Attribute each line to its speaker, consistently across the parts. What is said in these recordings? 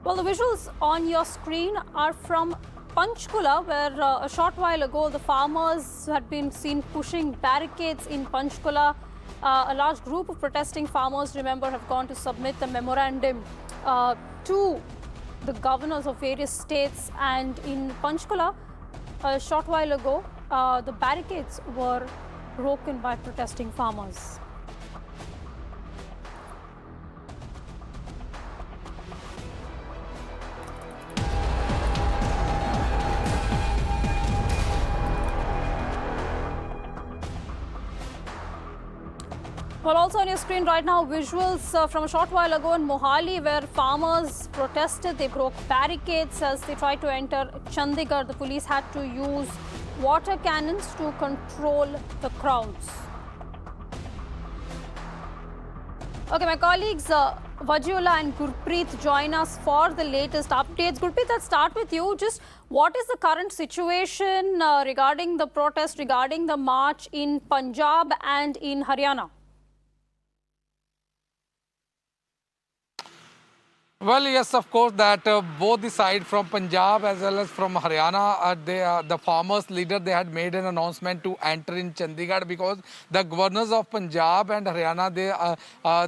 Speaker 1: Well, the visuals on your screen are from Panchkula, where a short while ago the farmers had been seen pushing barricades in Panchkula. A large group of protesting farmers, remember, have gone to submit the memorandum to the governors of various states. And in Panchkula, a short while ago, the barricades were broken by protesting farmers. Well, also on your screen right now, visuals from a short while ago in Mohali, where farmers protested. They broke barricades as they tried to enter Chandigarh. The police had to use water cannons to control the crowds. Okay, my colleagues Vajula and Gurpreet join us for the latest updates. Gurpreet, let's start with you. Just what is the current situation regarding the protest, regarding the march in Punjab and in Haryana?
Speaker 2: Well, yes, of course, that both the side from Punjab as well as from Haryana, the farmers leader, they had made an announcement to enter in Chandigarh because the governors of Punjab and Haryana,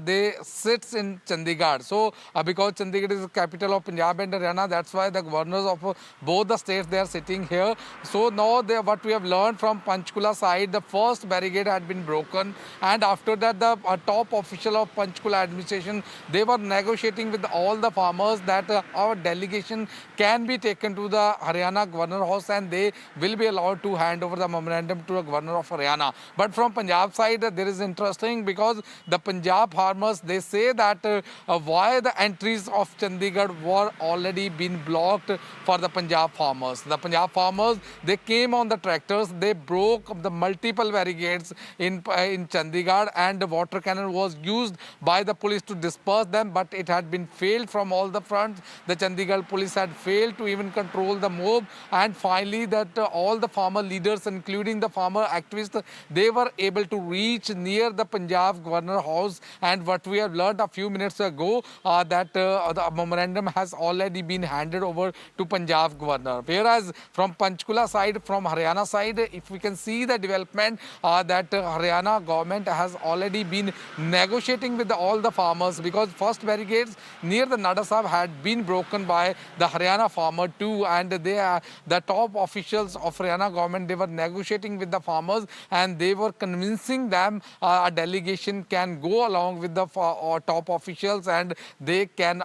Speaker 2: they sits in Chandigarh. So, because Chandigarh is the capital of Punjab and Haryana, that's why the governors of both the states, they are sitting here. So now what we have learned from Panchkula side, the first barricade had been broken, and after that, the top official of Panchkula administration, they were negotiating with all the farmers that our delegation can be taken to the Haryana Governor House and they will be allowed to hand over the memorandum to the Governor of Haryana. But from Punjab side, there is interesting because the Punjab farmers, they say that why the entries of Chandigarh were already been blocked for the Punjab farmers. The Punjab farmers, they came on the tractors, they broke the multiple barricades in Chandigarh, and the water cannon was used by the police to disperse them, but it had been failed from all the fronts. The Chandigarh police had failed to even control the mob, and finally that all the farmer leaders, including the farmer activists, they were able to reach near the Punjab Governor House. And what we have learned a few minutes ago, that the memorandum has already been handed over to Punjab Governor. Whereas from Panchkula side, from Haryana side, if we can see the development, that Haryana government has already been negotiating with all the farmers, because first barricades near the Nada Sahib had been broken by the Haryana farmer too, and the top officials of Haryana government, they were negotiating with the farmers and they were convincing them a delegation can go along with the top officials and they can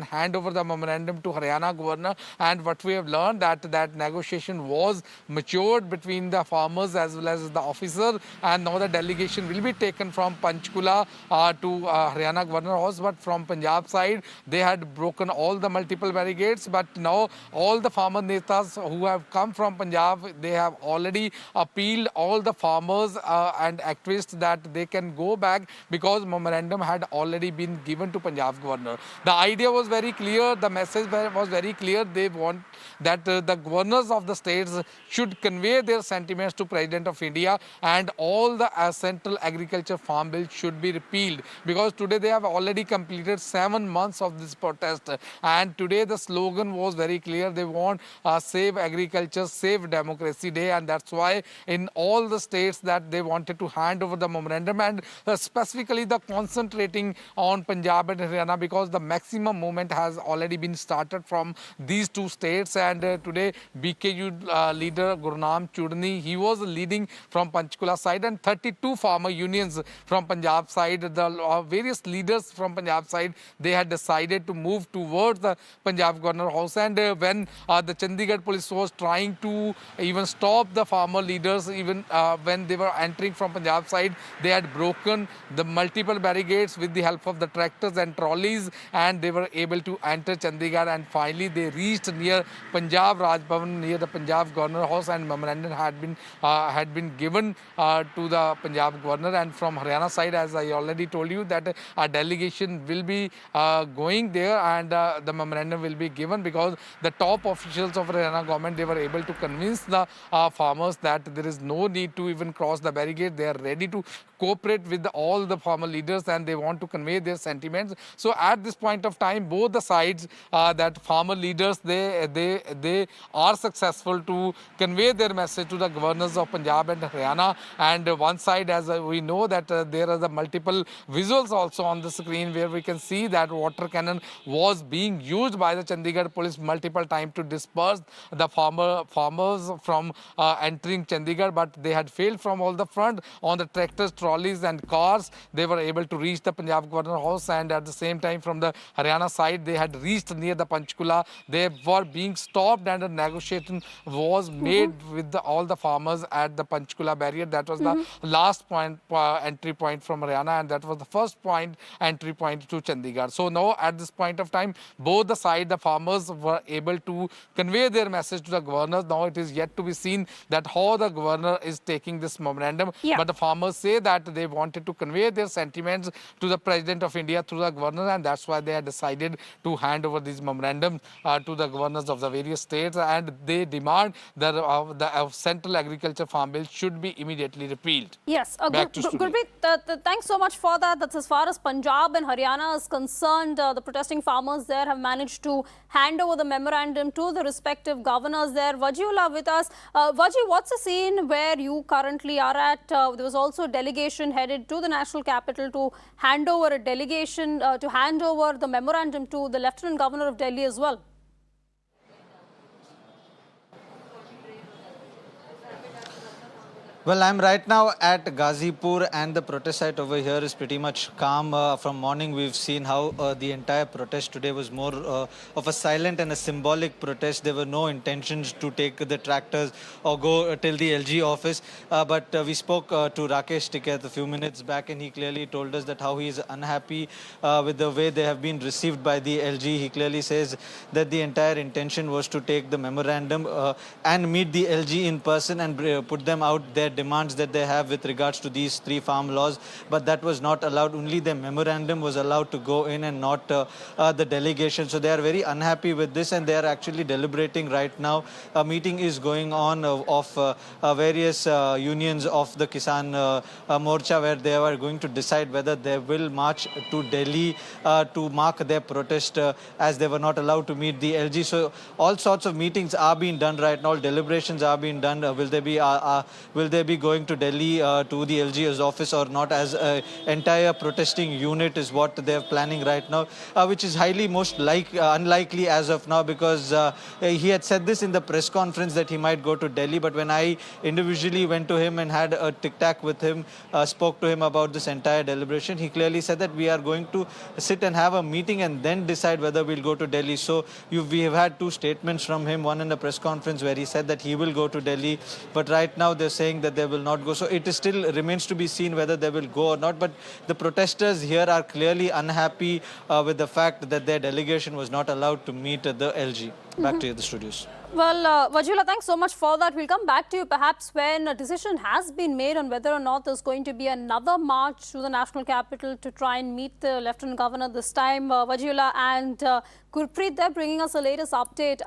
Speaker 2: hand over the memorandum to Haryana governor. And what we have learned, that negotiation was matured between the farmers as well as the officer, and now the delegation will be taken from Panchkula to Haryana Governor House. But from Punjab side, they had broken all the multiple barricades, but now all the farmer netas who have come from Punjab, they have already appealed all the farmers and activists that they can go back because memorandum had already been given to Punjab governor. The idea was very clear, the message was very clear. They want that the governors of the states should convey their sentiments to President of India, and all the central agriculture farm bill should be repealed, because today they have already completed 7 months of this protest, and today the slogan was very clear. They want save agriculture, save democracy day, and that's why in all the states that they wanted to hand over the memorandum, and specifically the concentrating on Punjab and Haryana, because the maximum movement has already been started from these two states. And today BKU leader Gurnam Chudni, he was leading from Panchkula side, and 32 farmer unions from Punjab side, the various leaders from Punjab side, they had decided to move towards the Punjab Governor House. And when the Chandigarh police was trying to even stop the farmer leaders, even when they were entering from Punjab side, they had broken the multiple barricades with the help of the tractors and trolleys, and they were able to enter Chandigarh. And finally they reached near Punjab Raj Bhavan, near the Punjab Governor House, and memorandum had been given to the Punjab Governor. And from Haryana side, as I already told you, that a delegation will be going going there, and the memorandum will be given, because the top officials of Haryana government, they were able to convince the farmers that there is no need to even cross the barricade. They are ready to cooperate with all the farmer leaders, and they want to convey their sentiments. So at this point of time, both the sides, that farmer leaders, they are successful to convey their message to the governors of Punjab and Haryana. And one side, as we know, that there are the multiple visuals also on the screen, where we can see that water cannon was being used by the Chandigarh police multiple times to disperse the farmers from entering Chandigarh, but they had failed from all the front. On the tractors, trolleys and cars, they were able to reach the Punjab Governor House, and at the same time from the Haryana side, they had reached near the Panchkula. They were being stopped, and a negotiation was made with all the farmers at the Panchkula barrier. That was the last point, entry point from Haryana, and that was the first point, entry point to Chandigarh. So now at this point of time, both the side, the farmers were able to convey their message to the governors. Now it is yet to be seen that how the governor is taking this memorandum.
Speaker 1: Yeah.
Speaker 2: But the farmers say that they wanted to convey their sentiments to the President of India through the governor, and that's why they had decided to hand over these memorandum to the governors of the various states, and they demand that the Central Agriculture Farm Bill should be immediately repealed.
Speaker 1: Yes,
Speaker 2: Back to studio.
Speaker 1: Gurpreet, thanks so much for that. That's as far as Punjab and Haryana is concerned. The protesting farmers there have managed to hand over the memorandum to the respective governors there. Vajiullah with us. Vaji, what's the scene where you currently are at? There was also a delegation headed to the national capital to hand over the memorandum to the Lieutenant Governor of Delhi as well.
Speaker 3: Well, I'm right now at Ghazipur, and the protest site over here is pretty much calm. From morning, we've seen how the entire protest today was more of a silent and a symbolic protest. There were no intentions to take the tractors or go till the LG office. But we spoke to Rakesh Tiketh a few minutes back, and he clearly told us that how he is unhappy with the way they have been received by the LG. He clearly says that the entire intention was to take the memorandum and meet the LG in person and put them out their demands that they have with regards to these 3 farm laws, but that was not allowed. Only the memorandum was allowed to go in, and not the delegation. So they are very unhappy with this, and they are actually deliberating right now. A meeting is going on of various unions of the Kisan Morcha, where they are going to decide whether they will march to Delhi to mark their protest, as they were not allowed to meet the LG. So all sorts of meetings are being done right now. Deliberations are being done. Will they be going to Delhi to the LG's office or not, as an entire protesting unit is what they're planning right now, which is highly unlikely as of now, because he had said this in the press conference that he might go to Delhi. But when I individually went to him and had a tic-tac with him, spoke to him about this entire deliberation, he clearly said that we are going to sit and have a meeting and then decide whether we'll go to Delhi. So we have had 2 statements from him, one in the press conference where he said that he will go to Delhi, but right now they're saying that they will not go. So it is still remains to be seen whether they will go or not. But the protesters here are clearly unhappy with the fact that their delegation was not allowed to meet the LG. Back to you, the studios.
Speaker 1: Well, Vajiullah, thanks so much for that. We'll come back to you perhaps when a decision has been made on whether or not there's going to be another march to the national capital to try and meet the Lieutenant Governor this time. Vajiullah and Gurpreet, they're bringing us the latest update.